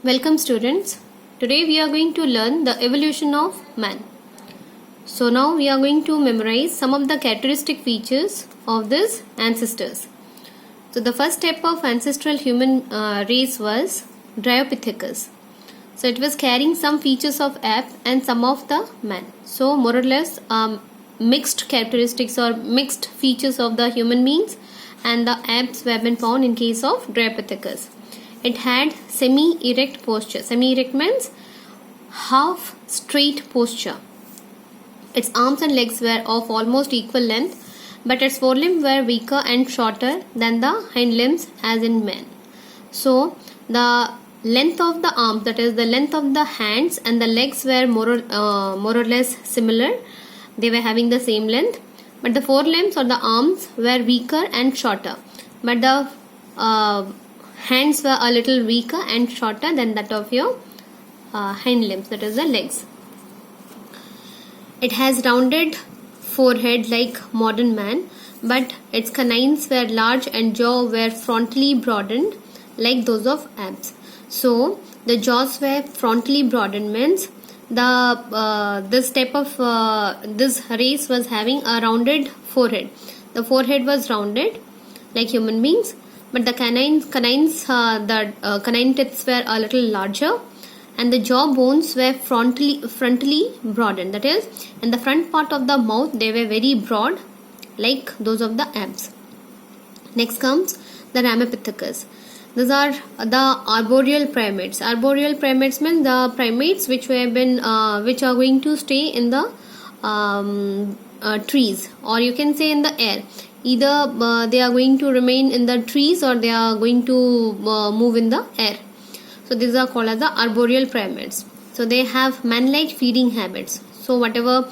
Welcome students. Today we are going to learn the evolution of man. So now we are going to memorize some of the characteristic features of these ancestors. So the first step of ancestral human race was Dryopithecus. So it was carrying some features of ape and some of the man. So more or less mixed characteristics or mixed features of the human beings and the apes were been found in case of Dryopithecus. It had semi-erect posture. Semi-erect means half straight posture. Its arms and legs were of almost equal length, but its forelimbs were weaker and shorter than the hind limbs as in men. So the length of the arms, that is the length of the hands and the legs were more or less similar. They were having the same length, but the forelimbs or the arms were weaker and shorter. But the hands were a little weaker and shorter than that of your hind limbs, that is the legs. It has rounded forehead like modern man, but its canines were large and jaw were frontally broadened like those of apes. So the jaws were frontally broadened means this type of this race was having a rounded forehead. The forehead was rounded like human beings, but the canine tips were a little larger, and the jaw bones were frontally broadened. That is, in the front part of the mouth they were very broad, like those of the apes. Next comes the Ramapithecus. These are the arboreal primates. Arboreal primates means the primates which are going to stay in the trees, or you can say in the air. Either they are going to remain in the trees or they are going to move in the air. So these are called as the arboreal primates. So they have man-like feeding habits. So whatever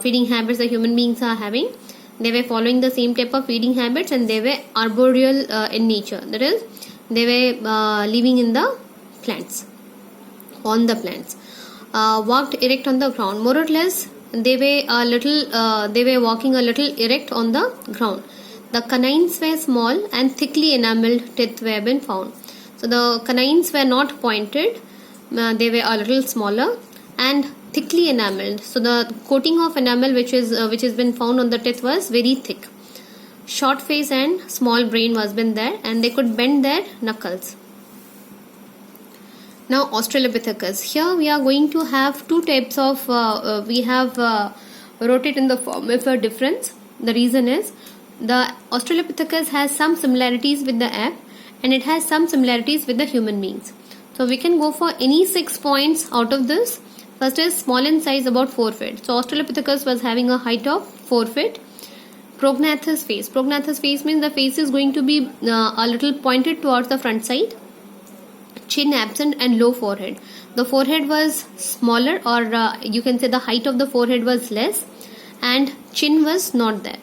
feeding habits the human beings are having, they were following the same type of feeding habits, and they were arboreal in nature. That is, they were living in the plants, on the plants. Walked erect on the ground. More or less, they were walking a little erect on the ground. The canines were small and thickly enameled teeth were been found. So the canines were not pointed, they were a little smaller and thickly enameled. So the coating of enamel which has been found on the teeth was very thick. Short face and small brain was been there, and they could bend their knuckles. Now Australopithecus. Here we are going to have two types of we have wrote it in the form of a difference. The reason is the Australopithecus has some similarities with the ape, and it has some similarities with the human beings. So we can go for any 6 points out of this. First is small in size, about 4 feet. So Australopithecus was having a height of 4 feet. Prognathous face. Prognathous face means the face is going to be a little pointed towards the front side. Chin absent and low forehead. The forehead was smaller, or you can say the height of the forehead was less, and chin was not there.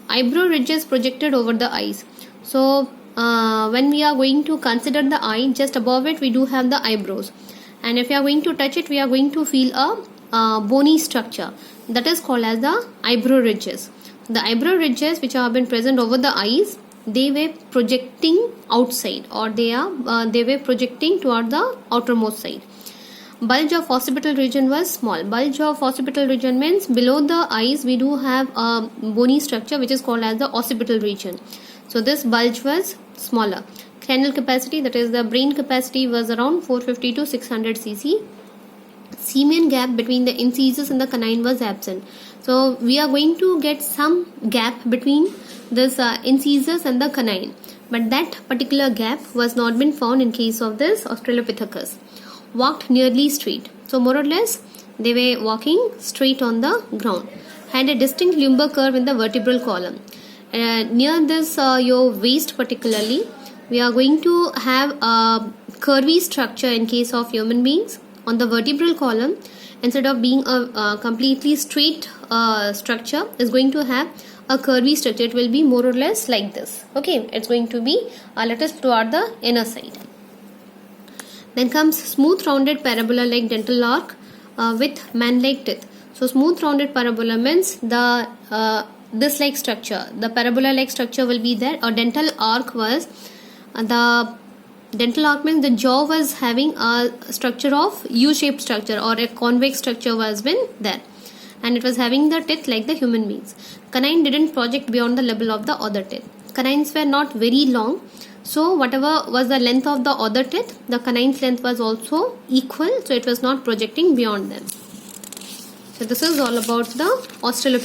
Eyebrow ridges projected over the eyes. So when we are going to consider the eye, just above it we do have the eyebrows, and if we are going to touch it, we are going to feel a bony structure that is called as the eyebrow ridges. The eyebrow ridges which have been present over the eyes, they were projecting outside, or they were projecting toward the outermost side. Bulge of occipital region was small. Bulge of occipital region means below the eyes we do have a bony structure which is called as the occipital region. So this bulge was smaller. Cranial capacity, that is the brain capacity, was around 450 to 600 cc. Semen gap between the incisors and the canine was absent. So we are going to get some gap between this incisors and the canine, but that particular gap was not been found in case of this Australopithecus. Walked nearly straight. So more or less they were walking straight on the ground. Had a distinct lumbar curve in the vertebral column. Near this your waist particularly, we are going to have a curvy structure in case of human beings. On the vertebral column, instead of being a completely straight structure, is going to have a curvy structure. It will be more or less like this. Okay, it's going to be a little toward the inner side. Then comes smooth rounded parabola like dental arc with man-like teeth. So smooth rounded parabola means the this like structure, the parabola like structure will be there. A dental arc was the Dental arc means the jaw was having a structure of U-shaped structure, or a convex structure was been there, and it was having the teeth like the human beings. Canine didn't project beyond the level of the other teeth. Canines were not very long, so whatever was the length of the other teeth, the canine's length was also equal, so it was not projecting beyond them. So this is all about the Australopithecus.